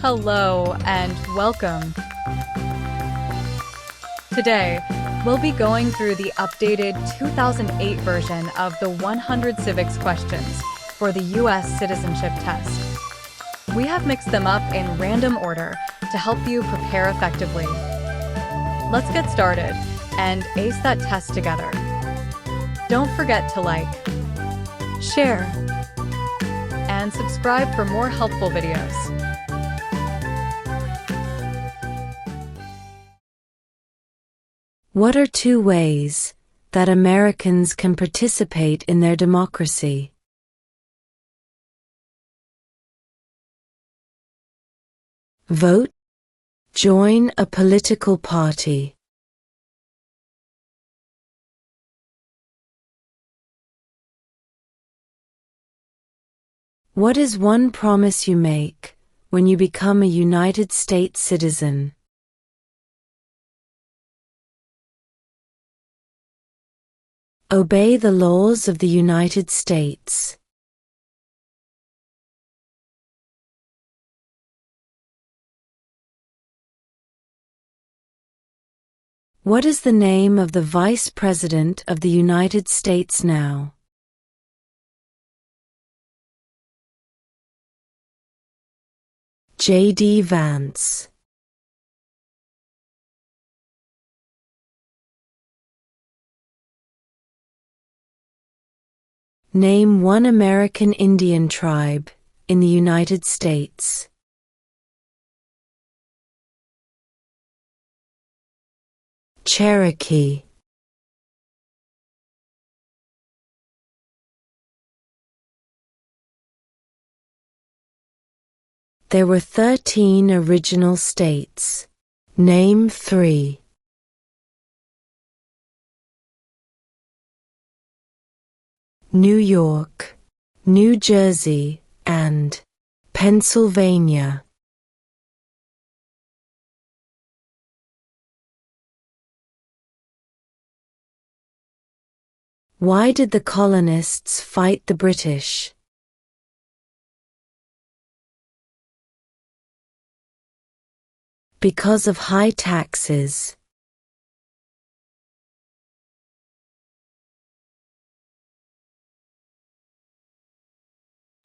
Hello and welcome. Today, we'll be going through the updated 2008 version of the 100 civics questions for the U.S. Citizenship Test. We have mixed them up in random order to help you prepare effectively. Let's get started and ace that test together. Don't forget to like, share, and subscribe for more helpful videos. What are two ways that Americans can participate in their democracy? Vote. Join a political party. What is one promise you make when you become a United States citizen? Obey the laws of the United States. What is the name of the Vice President of the United States now? J.D. Vance. Name one American Indian tribe in the United States. Cherokee. There were 13 original states. Name 3. New York, New Jersey, and Pennsylvania. Why did the colonists fight the British? Because of high taxes.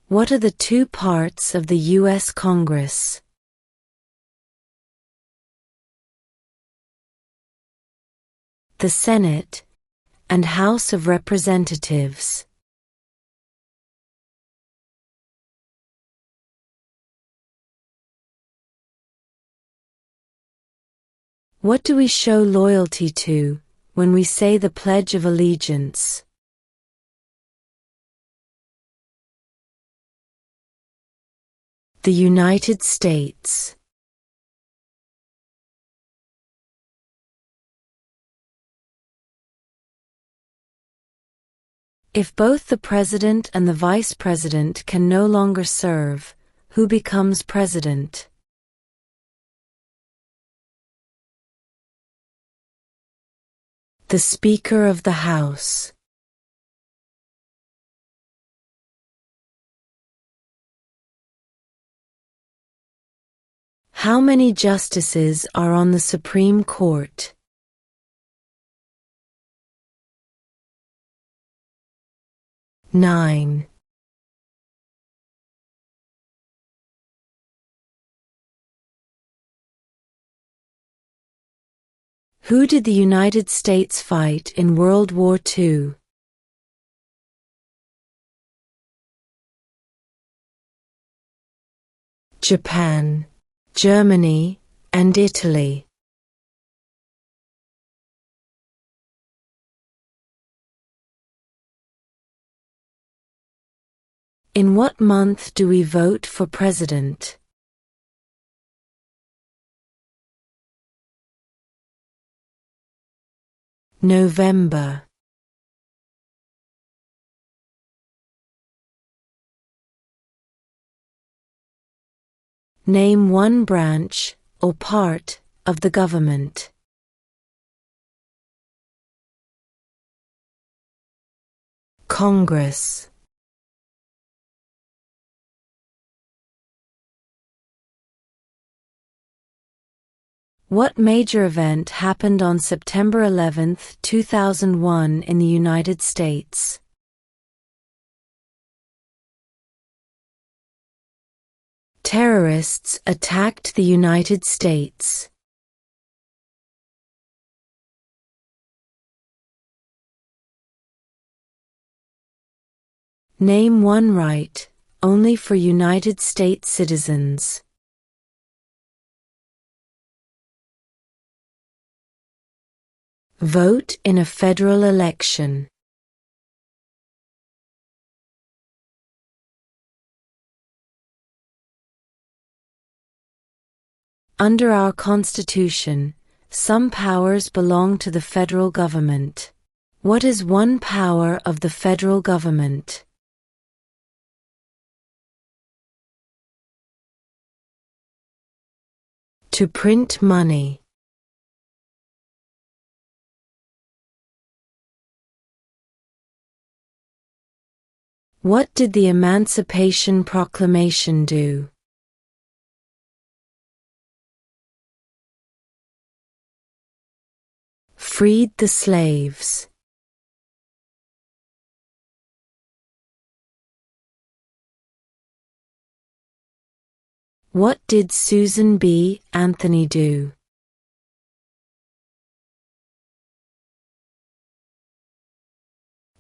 What are the two parts of the U.S. Congress? The Senate and House of Representatives. What do we show loyalty to when we say the Pledge of Allegiance? The United States. If both the president and the vice president can no longer serve, who becomes president? The Speaker of the House. How many justices are on the Supreme Court? 9. Who did the United States fight in World War II? Japan, Germany, and Italy. In what month do we vote for president? November. Name one branch or part of the government. Congress. What major event happened on September 11, 2001 in the United States? Terrorists attacked the United States. Name one right, only for United States citizens. Vote in a federal election. Under our Constitution, some powers belong to the federal government. What is one power of the federal government? To print money. What did the Emancipation Proclamation do? Freed the slaves. What did Susan B. Anthony do?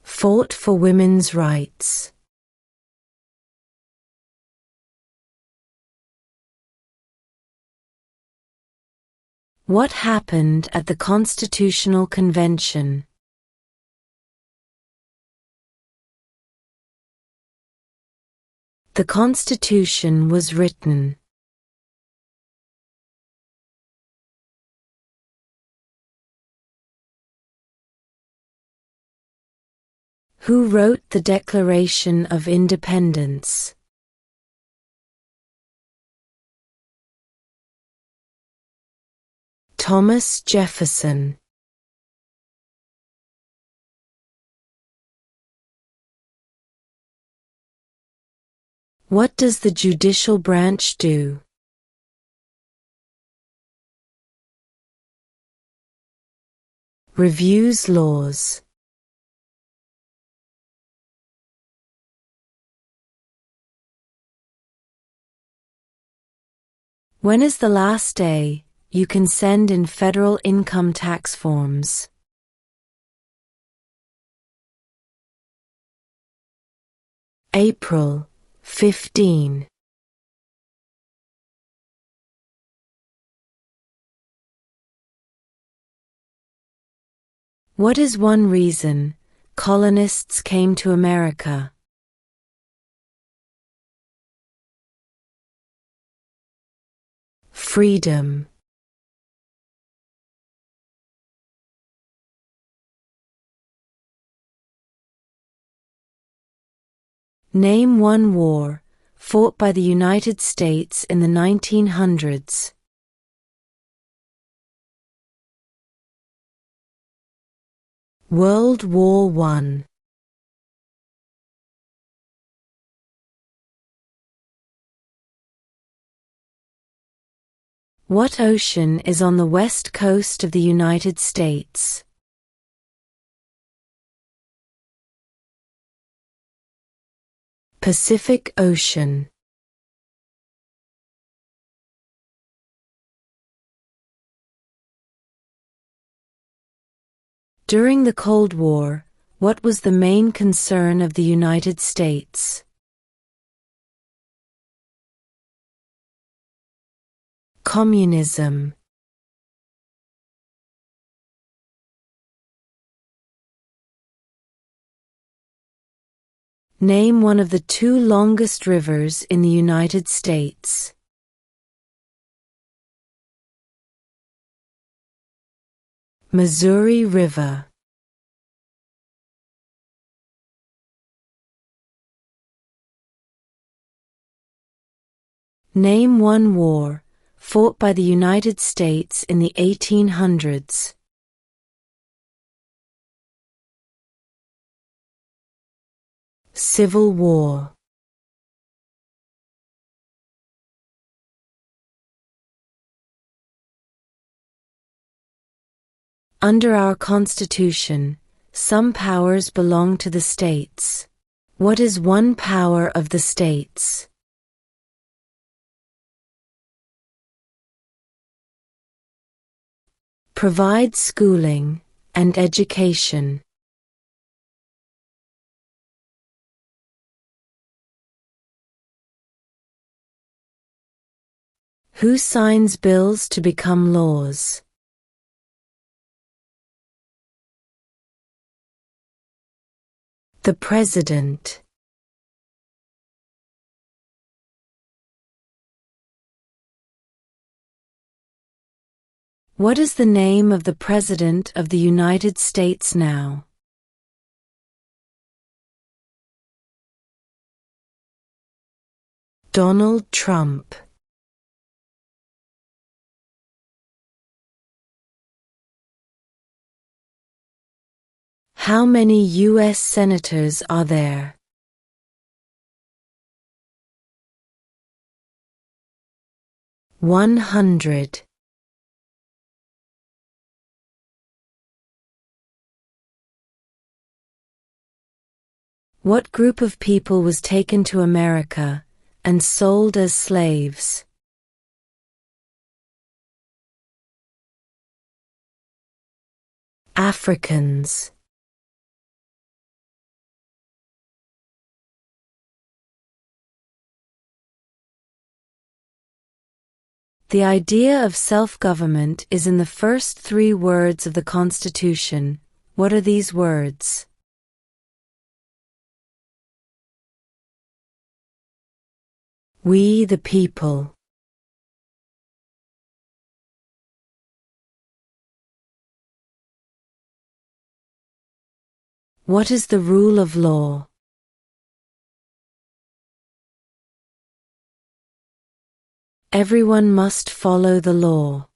Fought for women's rights. What happened at the Constitutional Convention? The Constitution was written. Who wrote the Declaration of Independence? Thomas Jefferson. What does the judicial branch do? Reviews laws. When is the last day you can send in federal income tax forms? April 15. What is one reason colonists came to America? Freedom. Name one war fought by the United States in the 1900s. World War I. What ocean is on the west coast of the United States? Pacific Ocean. During the Cold War, what was the main concern of the United States? Communism. Name one of the two longest rivers in the United States. Missouri River. Name one war fought by the United States in the 1800s. Civil War. Under our Constitution, some powers belong to the states. What is one power of the states? Provide schooling and education. Who signs bills to become laws? The President. What is the name of the President of the United States now? Donald Trump. How many U.S. senators are there? $100. What group of people was taken to America and sold as slaves? Africans. The idea of self-government is in the first 3 words of the Constitution. What are these words? We the people. What is the rule of law? Everyone must follow the law.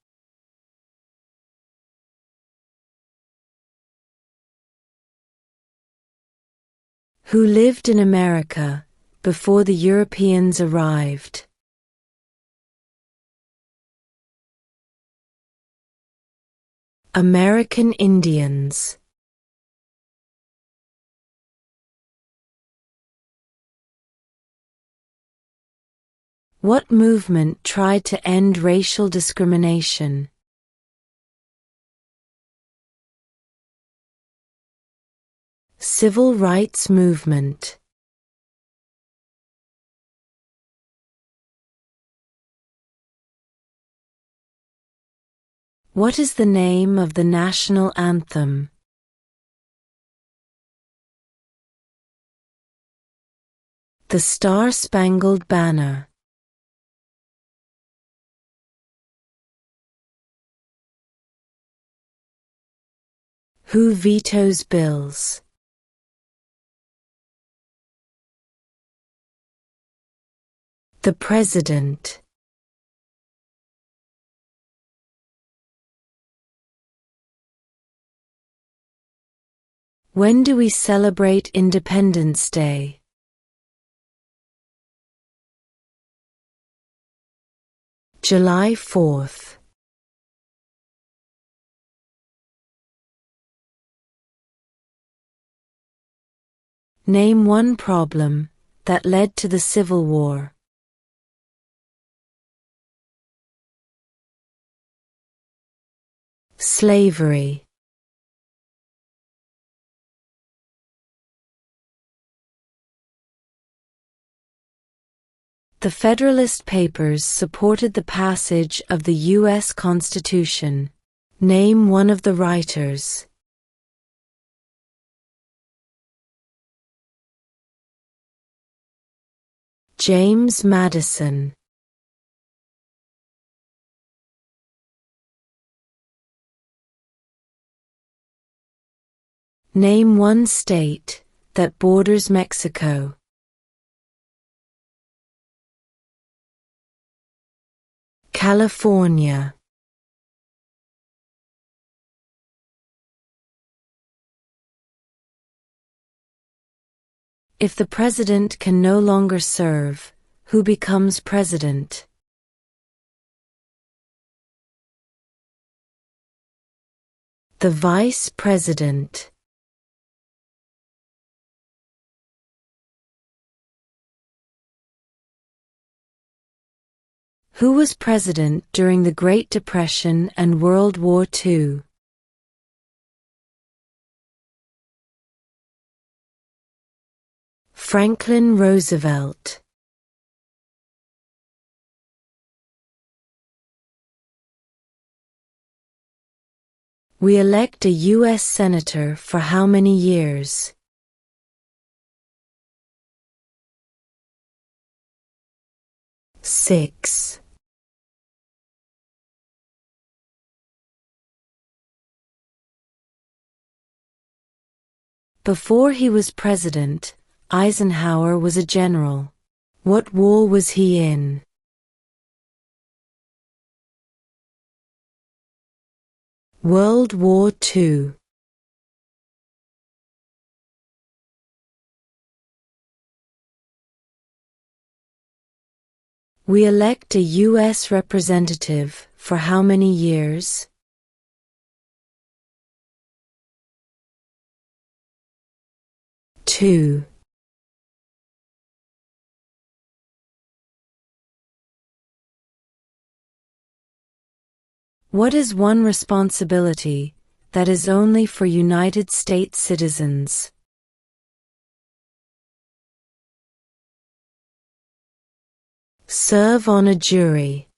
Who lived in America before the Europeans arrived? American Indians. What movement tried to end racial discrimination? Civil rights movement. What is the name of the national anthem? The Star-Spangled Banner. Who vetoes bills? The President. When do we celebrate Independence Day? July 4th. Name one problem that led to the Civil War. Slavery. The Federalist Papers supported the passage of the U.S. Constitution. Name one of the writers. James Madison. Name one state that borders Mexico. California. If the president can no longer serve, who becomes president? The Vice President. Who was president during the Great Depression and World War II? Franklin Roosevelt. We elect a U.S. Senator for how many years? 6. Before he was president, Eisenhower was a general. What war was he in? World War II. We elect a U.S. representative for how many years? 2. What is one responsibility that is only for United States citizens? Serve on a jury.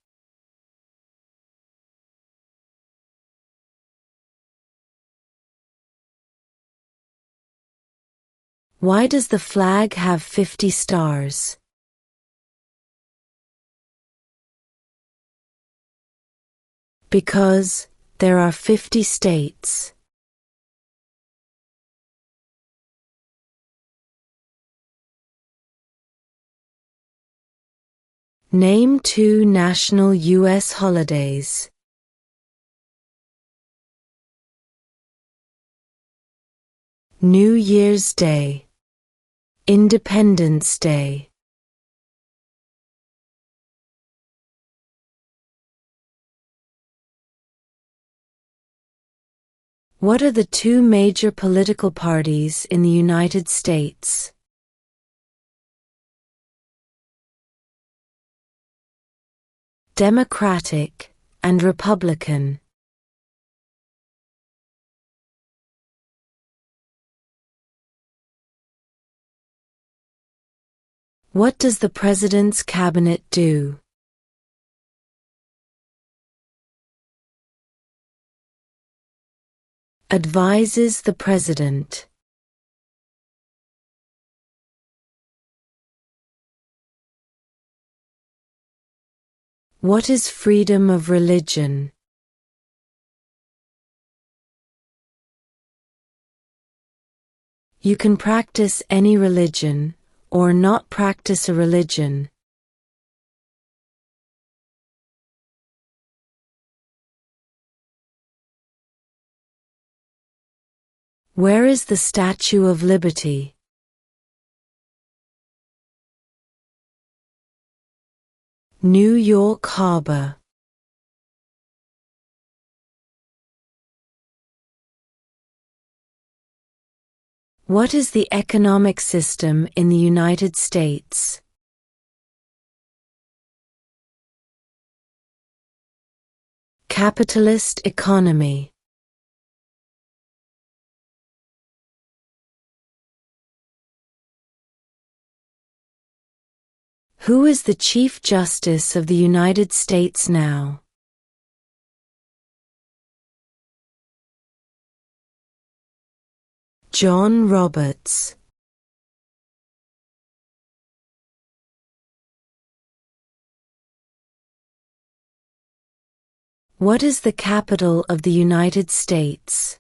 Why does the flag have 50 stars? Because there are 50 states. Name 2 national U.S. holidays. New Year's Day. Independence Day. What are the 2 major political parties in the United States? Democratic and Republican. What does the President's Cabinet do? Advises the President. What is freedom of religion? You can practice any religion, or not practice a religion. Where is the Statue of Liberty? New York Harbor. What is the economic system in the United States? Capitalist economy. Who is the Chief Justice of the United States now? John Roberts. What is the capital of the United States?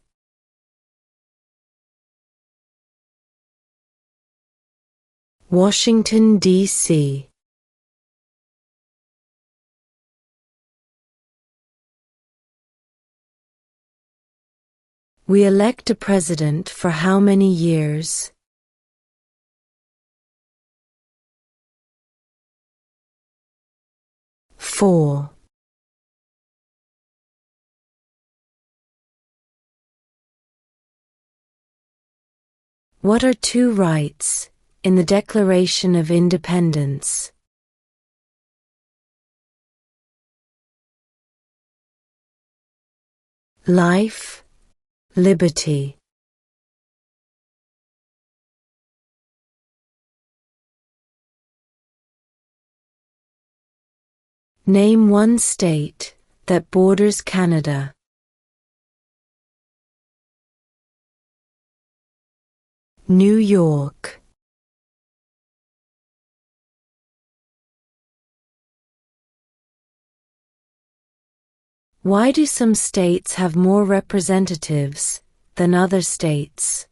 Washington, D.C. We elect a president for how many years? 4. What are two rights in the Declaration of Independence? Life, liberty. Name one state that borders Canada. New York. Why do some states have more representatives than other states?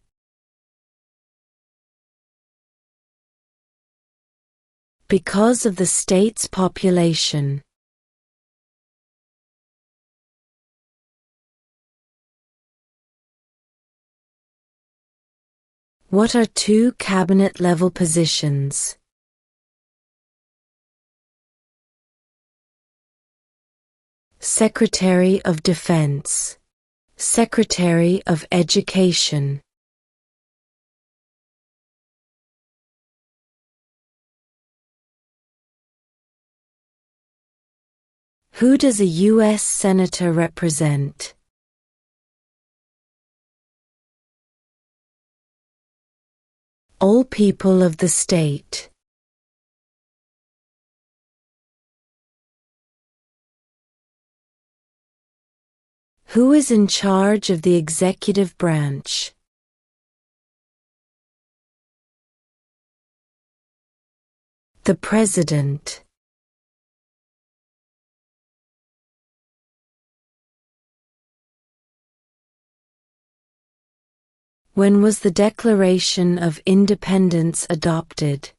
Because of the state's population. What are two cabinet-level positions? Secretary of Defense, Secretary of Education. Who does a U.S. Senator represent? All people of the state. Who is in charge of the executive branch? The President. When was the Declaration of Independence adopted?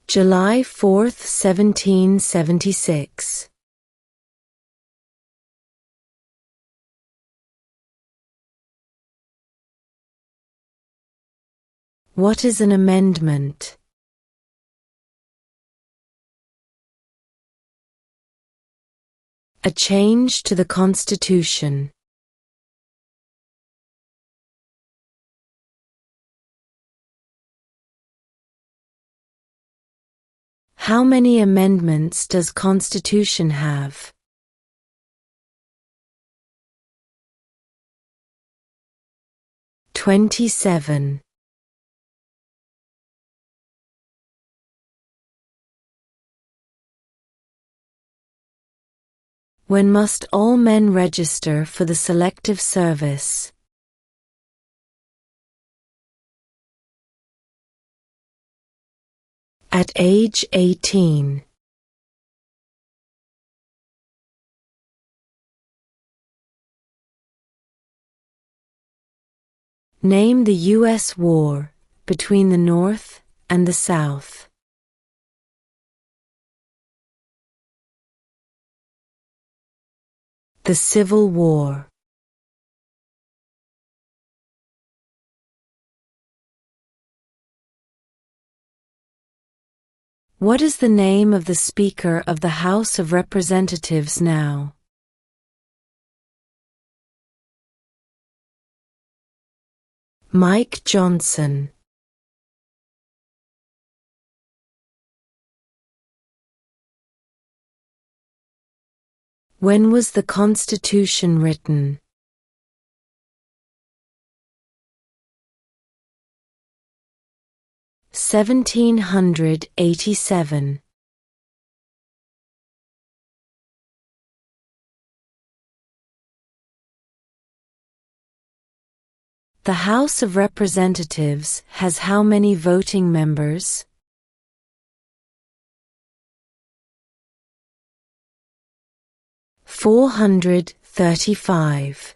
July 4, 1776. What is an amendment? A change to the Constitution. How many amendments does Constitution have? 27. When must all men register for the Selective Service? At age 18. Name the U.S. war between the North and the South. The Civil War. What is the name of the Speaker of the House of Representatives now? Mike Johnson. When was the Constitution written? 1787. The House of Representatives has how many voting members? 435.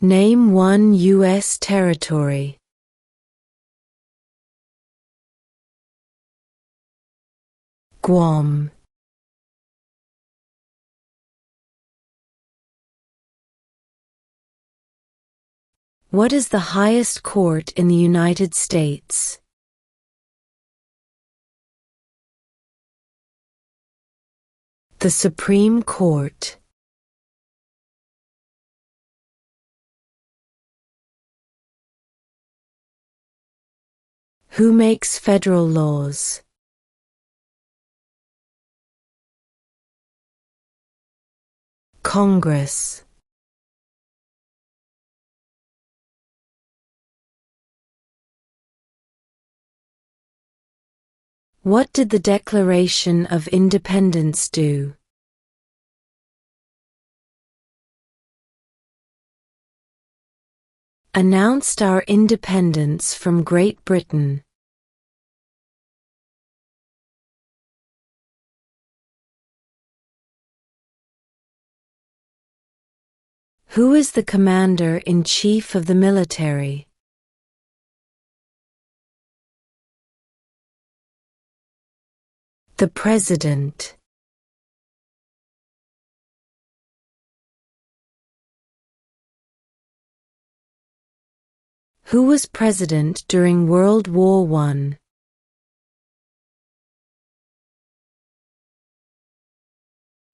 Name one U.S. territory. Guam. What is the highest court in the United States? The Supreme Court. Who makes federal laws? Congress. What did the Declaration of Independence do? Announced our independence from Great Britain. Who is the Commander-in-Chief of the military? The President. Who was president during World War I?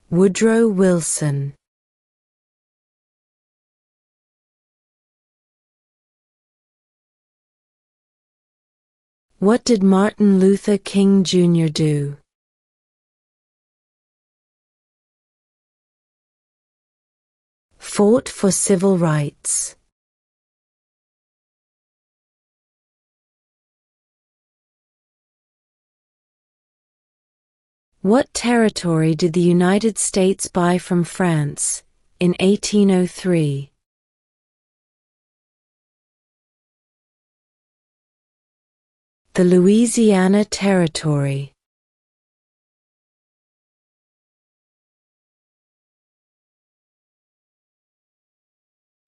Woodrow Wilson. What did Martin Luther King Jr. do? Fought for civil rights. What territory did the United States buy from France in 1803? The Louisiana Territory.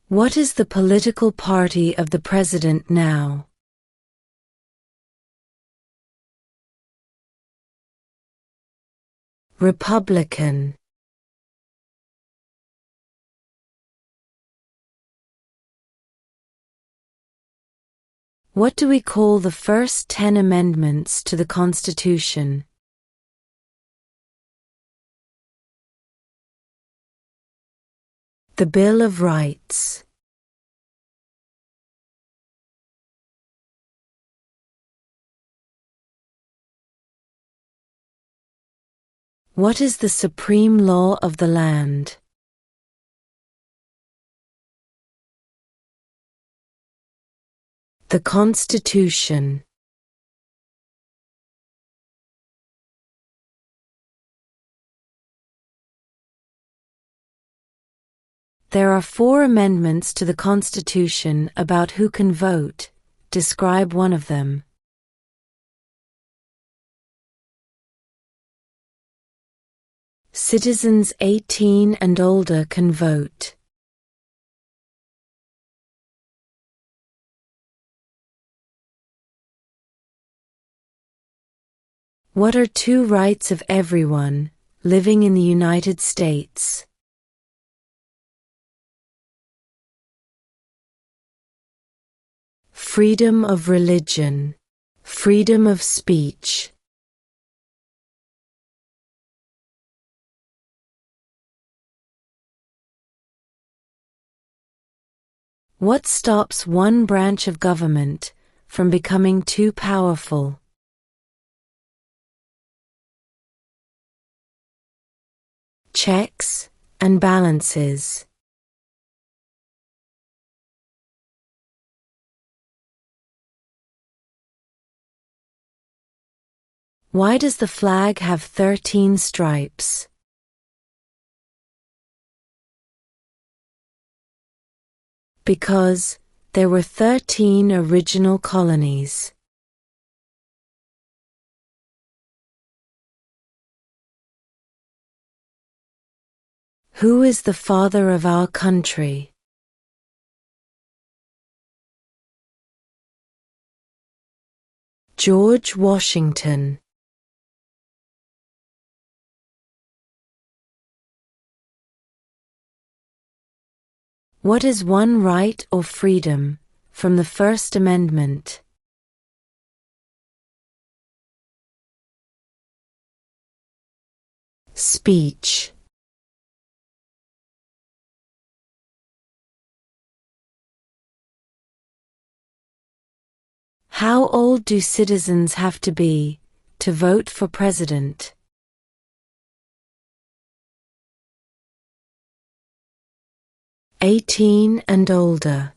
What is the political party of the president now? Republican. What do we call the first 10 amendments to the Constitution? The Bill of Rights. What is the supreme law of the land? The Constitution. There are 4 amendments to the Constitution about who can vote. Describe one of them. Citizens 18 and older can vote. What are 2 rights of everyone living in the United States? Freedom of religion, freedom of speech. What stops one branch of government from becoming too powerful? Checks and balances. Why does the flag have 13 stripes? Because there were 13 original colonies. Who is the father of our country? George Washington. What is one right or freedom from the First Amendment? Speech. How old do citizens have to be to vote for president? 18 and older.